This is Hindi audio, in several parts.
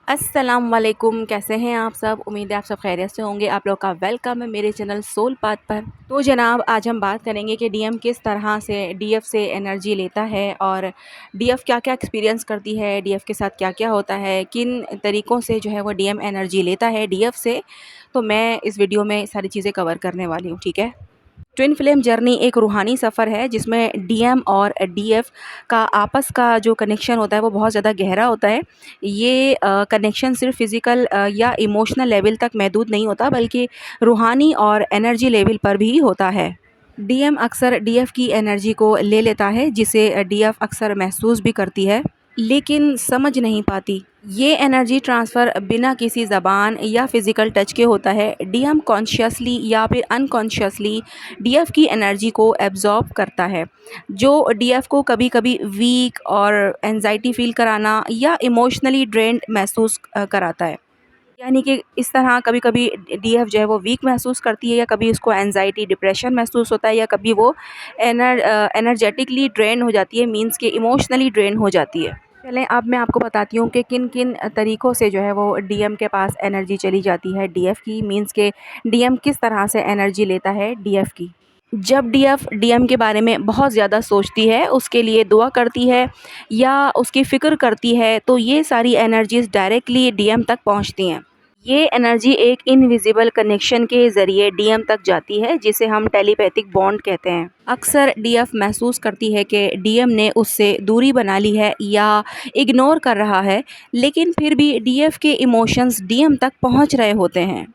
अस्सलाम वालेकुम, कैसे हैं आप सब। उम्मीद है आप सब खैरियत से होंगे। आप लोग का वेलकम है मेरे चैनल सोल पाथ पर। तो जनाब, आज हम बात करेंगे कि डीएम किस तरह से डीएफ से एनर्जी लेता है और डीएफ क्या क्या एक्सपीरियंस करती है, डीएफ के साथ क्या क्या होता है, किन तरीक़ों से जो है वो डीएम एनर्जी लेता है डीएफ से। तो मैं इस वीडियो में सारी चीज़ें कवर करने वाली हूँ, ठीक है। ट्विन फ्लेम जर्नी एक रूहानी सफ़र है जिसमें डीएम और डीएफ का आपस का जो कनेक्शन होता है वो बहुत ज़्यादा गहरा होता है। ये कनेक्शन सिर्फ फिज़िकल या इमोशनल लेवल तक महदूद नहीं होता, बल्कि रूहानी और एनर्जी लेवल पर भी होता है। डीएम अक्सर डीएफ की एनर्जी को ले लेता है, जिसे डीएफ अक्सर महसूस भी करती है लेकिन समझ नहीं पाती। ये एनर्जी ट्रांसफ़र बिना किसी ज़बान या फिज़िकल टच के होता है। डीएम कॉन्शियसली या फिर अनकॉन्शियसली डीएफ की एनर्जी को एब्ज़ॉर्ब करता है, जो डीएफ को कभी कभी वीक और एंजाइटी फ़ील कराना या इमोशनली ड्रेन्ड महसूस कराता है। यानी कि इस तरह कभी कभी डीएफ जो है वो वीक महसूस करती है, या कभी उसको एंजाइटी डिप्रेशन महसूस होता है, या कभी वो एनर्जेटिकली ड्रेन हो जाती है, मींस के इमोशनली ड्रेन हो जाती है। चलें, अब मैं आपको बताती हूँ कि किन किन तरीक़ों से जो है वो डीएम के पास एनर्जी चली जाती है डीएफ की, मींस के डीएम किस तरह से एनर्जी लेता है डीएफ की। जब डीएफ डीएम के बारे में बहुत ज़्यादा सोचती है, उसके लिए दुआ करती है या उसकी फ़िक्र करती है, तो ये सारी एनर्जीज़ डायरेक्टली डीएम तक पहुँचती हैं। ये एनर्जी एक इनविजिबल कनेक्शन के ज़रिए डीएम तक जाती है, जिसे हम टेलीपैथिक बॉन्ड कहते हैं। अक्सर डीएफ महसूस करती है कि डीएम ने उससे दूरी बना ली है या इग्नोर कर रहा है, लेकिन फिर भी डीएफ के इमोशंस डीएम तक पहुंच रहे होते हैं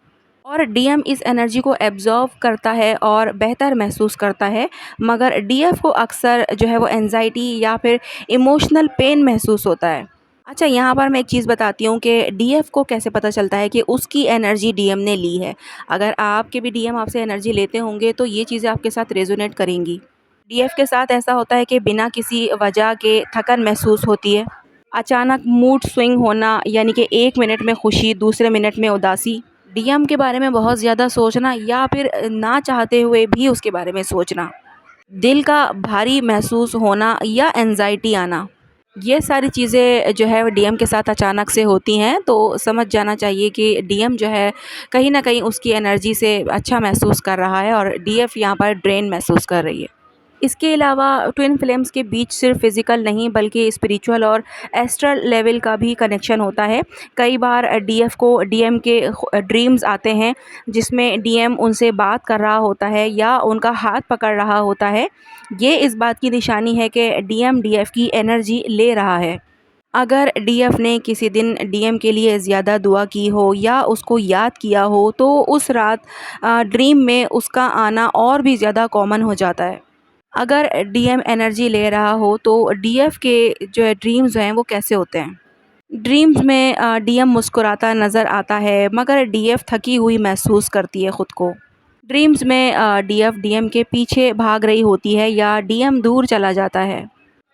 और डीएम इस एनर्जी को एब्ज़ॉर्ब करता है और बेहतर महसूस करता है। मगर डीएफ को अक्सर जो है वो एंजाइटी या फिर इमोशनल पेन महसूस होता है। अच्छा, यहाँ पर मैं एक चीज़ बताती हूँ कि डीएफ को कैसे पता चलता है कि उसकी एनर्जी डीएम ने ली है। अगर आपके भी डीएम आपसे एनर्जी लेते होंगे तो ये चीज़ें आपके साथ रेजोनेट करेंगी। डीएफ के साथ ऐसा होता है कि बिना किसी वजह के थकन महसूस होती है, अचानक मूड स्विंग होना, यानी कि एक मिनट में खुशी दूसरे मिनट में उदासी, डीएम के बारे में बहुत ज़्यादा सोचना या फिर ना चाहते हुए भी उसके बारे में सोचना, दिल का भारी महसूस होना या एंजाइटी आना। ये सारी चीज़ें जो है वो डीएम के साथ अचानक से होती हैं, तो समझ जाना चाहिए कि डीएम जो है कहीं न कहीं उसकी एनर्जी से अच्छा महसूस कर रहा है और डीएफ यहाँ पर ड्रेन महसूस कर रही है। इसके अलावा ट्विन फ्लेम्स के बीच सिर्फ फिज़िकल नहीं, बल्कि स्पिरिचुअल और एस्ट्रल लेवल का भी कनेक्शन होता है। कई बार डीएफ को डीएम के ड्रीम्स आते हैं, जिसमें डीएम उनसे बात कर रहा होता है या उनका हाथ पकड़ रहा होता है। ये इस बात की निशानी है कि डीएम डीएफ की एनर्जी ले रहा है। अगर डीएफ ने किसी दिन डीएम के लिए ज़्यादा दुआ की हो या उसको याद किया हो, तो उस रात ड्रीम में उसका आना और भी ज़्यादा कॉमन हो जाता है। अगर डीएम एनर्जी ले रहा हो तो डीएफ के जो है ड्रीम्स हैं वो कैसे होते हैं। ड्रीम्स में डीएम मुस्कुराता नज़र आता है, मगर डीएफ थकी हुई महसूस करती है ख़ुद को। ड्रीम्स में डीएफ डीएम के पीछे भाग रही होती है या डीएम दूर चला जाता है।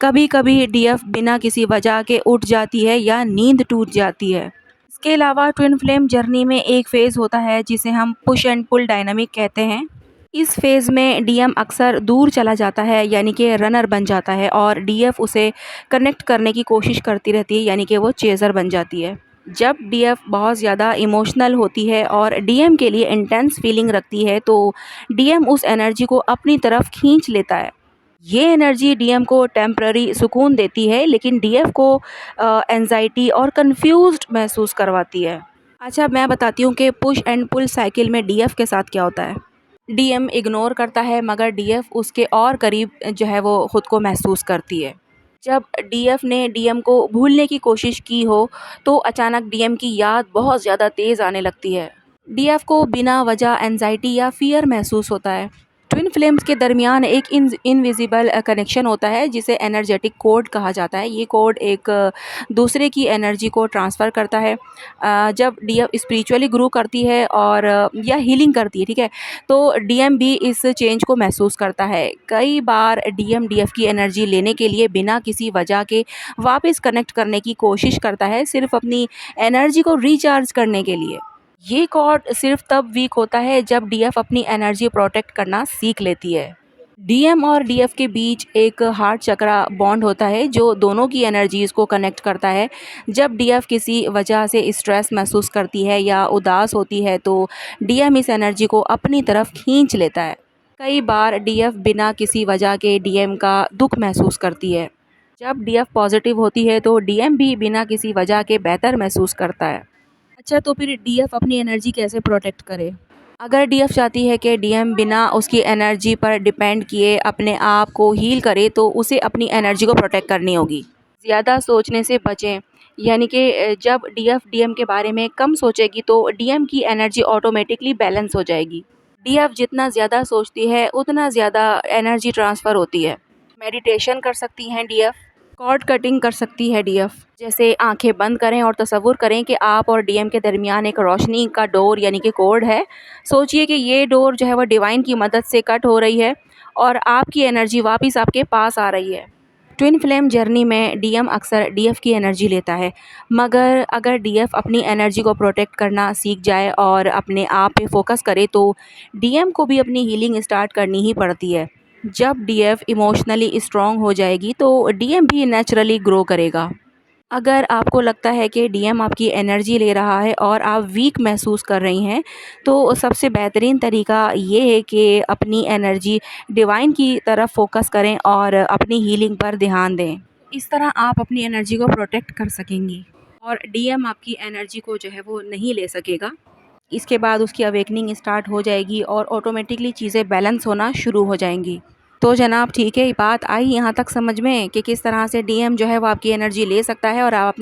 कभी कभी डीएफ बिना किसी वजह के उठ जाती है या नींद टूट जाती है। इसके अलावा ट्विन फ्लेम जर्नी में एक फ़ेज़ होता है जिसे हम पुश एंड पुल डायनामिक कहते हैं। इस फ़ेज़ में डीएम अक्सर दूर चला जाता है, यानी कि रनर बन जाता है, और डीएफ उसे कनेक्ट करने की कोशिश करती रहती है, यानी कि वो चेज़र बन जाती है। जब डीएफ बहुत ज़्यादा इमोशनल होती है और डीएम के लिए इंटेंस फीलिंग रखती है, तो डीएम उस एनर्जी को अपनी तरफ खींच लेता है। ये एनर्जी डीएम को टेम्पररी सुकून देती है, लेकिन डीएफ को एंजाइटी और कंफ्यूज्ड महसूस करवाती है। अच्छा, मैं बताती हूँ कि पुश एंड पुल साइकिल में डीएफ के साथ क्या होता है। डीएम इग्नोर करता है, मगर डीएफ उसके और करीब जो है वो ख़ुद को महसूस करती है। जब डीएफ ने डीएम को भूलने की कोशिश की हो, तो अचानक डीएम की याद बहुत ज़्यादा तेज़ आने लगती है। डीएफ को बिना वजह एंजाइटी या फ़ियर महसूस होता है। ट्विन फ्लेम्स के दरमियान एक इनविजिबल कनेक्शन होता है, जिसे एनर्जेटिक कोड कहा जाता है। ये कोड एक दूसरे की एनर्जी को ट्रांसफ़र करता है। जब डीएफ स्पिरिचुअली ग्रो करती है और या हीलिंग करती है, ठीक है, तो डीएम भी इस चेंज को महसूस करता है। कई बार डीएम डीएफ की एनर्जी लेने के लिए बिना किसी वजह के वापस कनेक्ट करने की कोशिश करता है, सिर्फ अपनी एनर्जी को रिचार्ज करने के लिए। ये कॉर्ड सिर्फ तब वीक होता है जब डीएफ अपनी एनर्जी प्रोटेक्ट करना सीख लेती है। डीएम और डीएफ के बीच एक हार्ट चक्रा बॉन्ड होता है जो दोनों की एनर्जीज़ को कनेक्ट करता है। जब डीएफ किसी वजह से स्ट्रेस महसूस करती है या उदास होती है तो डीएम इस एनर्जी को अपनी तरफ खींच लेता है। कई बार डीएफ बिना किसी वजह के डीएम का दुख महसूस करती है। जब डीएफ पॉजिटिव होती है तो डीएम भी बिना किसी वजह के बेहतर महसूस करता है। अच्छा, तो फिर डीएफ अपनी एनर्जी कैसे प्रोटेक्ट करे? अगर डीएफ चाहती है कि डीएम बिना उसकी एनर्जी पर डिपेंड किए अपने आप को हील करे तो उसे अपनी एनर्जी को प्रोटेक्ट करनी होगी। ज़्यादा सोचने से बचें, यानी कि जब डीएफ डीएम के बारे में कम सोचेगी तो डीएम की एनर्जी ऑटोमेटिकली बैलेंस हो जाएगी। डीएफ जितना ज़्यादा सोचती है उतना ज़्यादा एनर्जी ट्रांसफ़र होती है। मेडिटेशन कर सकती हैं डीएफ, कॉर्ड कटिंग कर सकती है डीएफ। जैसे आंखें बंद करें और तसव्वुर करें कि आप और डीएम के दरमियान एक रोशनी का डोर यानी कि कोड है। सोचिए कि ये डोर जो है वह डिवाइन की मदद से कट हो रही है और आपकी एनर्जी वापस आपके पास आ रही है। ट्विन फ्लेम जर्नी में डीएम अक्सर डीएफ की एनर्जी लेता है, मगर अगर डीएफ अपनी एनर्जी को प्रोटेक्ट करना सीख जाए और अपने आप पे फोकस करे तो डीएम को भी अपनी हीलिंग स्टार्ट करनी ही पड़ती है। जब डीएफ इमोशनली स्ट्रॉन्ग हो जाएगी तो डीएम भी नेचुरली ग्रो करेगा। अगर आपको लगता है कि डीएम आपकी एनर्जी ले रहा है और आप वीक महसूस कर रही हैं, तो सबसे बेहतरीन तरीका ये है कि अपनी एनर्जी डिवाइन की तरफ फोकस करें और अपनी हीलिंग पर ध्यान दें। इस तरह आप अपनी एनर्जी को प्रोटेक्ट कर सकेंगी और डीएम आपकी एनर्जी को जो है वो नहीं ले सकेगा। इसके बाद उसकी अवेकनिंग स्टार्ट हो जाएगी और ऑटोमेटिकली चीज़ें बैलेंस होना शुरू हो जाएंगी। तो जनाब ठीक है, बात आई यहाँ तक समझ में कि किस तरह से डीएम जो है वो आपकी एनर्जी ले सकता है और आप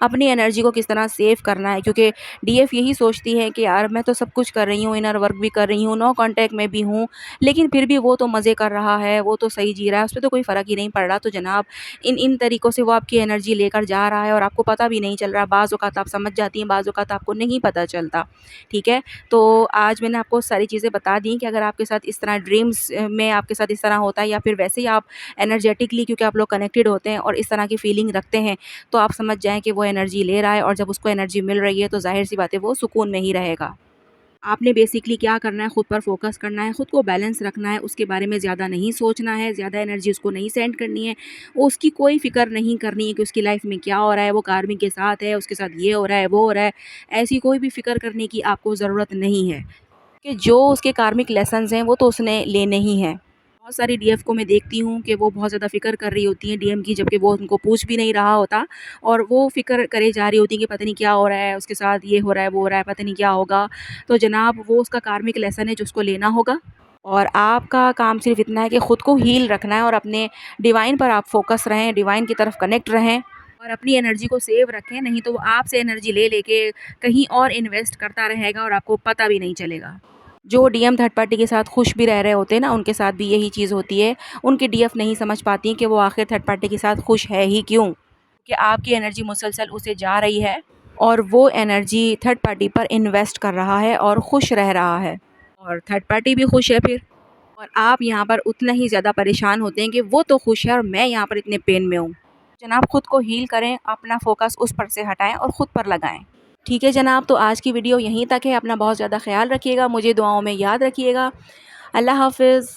अपनी एनर्जी को किस तरह सेव करना है, क्योंकि डीएफ यही सोचती है कि यार मैं तो सब कुछ कर रही हूँ, इनर वर्क भी कर रही हूँ, नो कांटेक्ट में भी हूँ, लेकिन फिर भी वो तो मज़े कर रहा है, वो तो सही जी रहा है, उस पर तो कोई फ़र्क ही नहीं पड़ रहा। तो जनाब इन इन तरीक़ों से वो आपकी एनर्जी लेकर जा रहा है और आपको पता भी नहीं चल रहा। बाज़ औक़ात आप समझ जाती हैं, बाज़ औक़ात आपको नहीं पता चलता। ठीक है, तो आज मैंने आपको सारी चीज़ें बता दी कि अगर आपके साथ इस तरह ड्रीम्स में आपके साथ इस तरह होता है या फिर वैसे ही आप एनर्जेटिकली, क्योंकि आप लोग कनेक्टेड होते हैं और इस तरह की फीलिंग रखते हैं, तो आप समझ जाएँ कि वो एनर्जी ले रहा है और जब उसको एनर्जी मिल रही है तो ज़ाहिर-सी बात है वो सुकून में ही रहेगा। आपने बेसिकली क्या करना है, खुद पर फोकस करना है, खुद को बैलेंस रखना है, उसके बारे में ज़्यादा नहीं सोचना है, ज़्यादा एनर्जी उसको नहीं सेंड करनी है, उसकी कोई फ़िक्र नहीं करनी है कि उसकी लाइफ में क्या हो रहा है, वो कार्मिक के साथ है, उसके साथ ये हो रहा है, वो हो रहा है। ऐसी कोई भी फ़िक्र करने की आपको ज़रूरत नहीं है, कि जो उसके कार्मिक लेसन्स हैं वो तो उसने लेने ही हैं। बहुत सारी डीएफ को मैं देखती हूँ कि वो बहुत ज़्यादा फ़िक्र कर रही होती हैं डीएम की, जबकि वो उनको पूछ भी नहीं रहा होता और वो फ़िक्र करे जा रही होती है कि पता नहीं क्या हो रहा है, उसके साथ ये हो रहा है, वो हो रहा है, पता नहीं क्या होगा। तो जनाब वो उसका कार्मिक लेसन है जो उसको लेना होगा और आपका काम सिर्फ़ इतना है कि ख़ुद को हील रखना है और अपने डिवाइन पर आप फ़ोकस रहें, डिवाइन की तरफ कनेक्ट रहें और अपनी एनर्जी को सेव रखें, नहीं तो वो आपसे एनर्जी ले लेके कहीं और इन्वेस्ट करता रहेगा और आपको पता भी नहीं चलेगा। जो डीएम थर्ड पार्टी के साथ खुश भी रह रहे होते हैं ना, उनके साथ भी यही चीज़ होती है। उनकी डीएफ नहीं समझ पाती कि वो आखिर थर्ड पार्टी के साथ खुश है ही क्यों? कि आपकी एनर्जी मुसलसल उसे जा रही है और वो एनर्जी थर्ड पार्टी पर इन्वेस्ट कर रहा है और खुश रह रहा है और थर्ड पार्टी भी खुश है फिर। और आप यहाँ पर उतना ही ज़्यादा परेशान होते हैं कि वो तो खुश है और मैं यहाँ पर इतने पेन में हूँ। जनाब खुद को हील करें, अपना फ़ोकस उस पर से हटाएँ और ख़ुद पर लगाएँ। ठीक है जनाब, तो आज की वीडियो यहीं तक है। अपना बहुत ज़्यादा ख़्याल रखिएगा, मुझे दुआओं में याद रखिएगा। अल्लाह हाफ़िज़।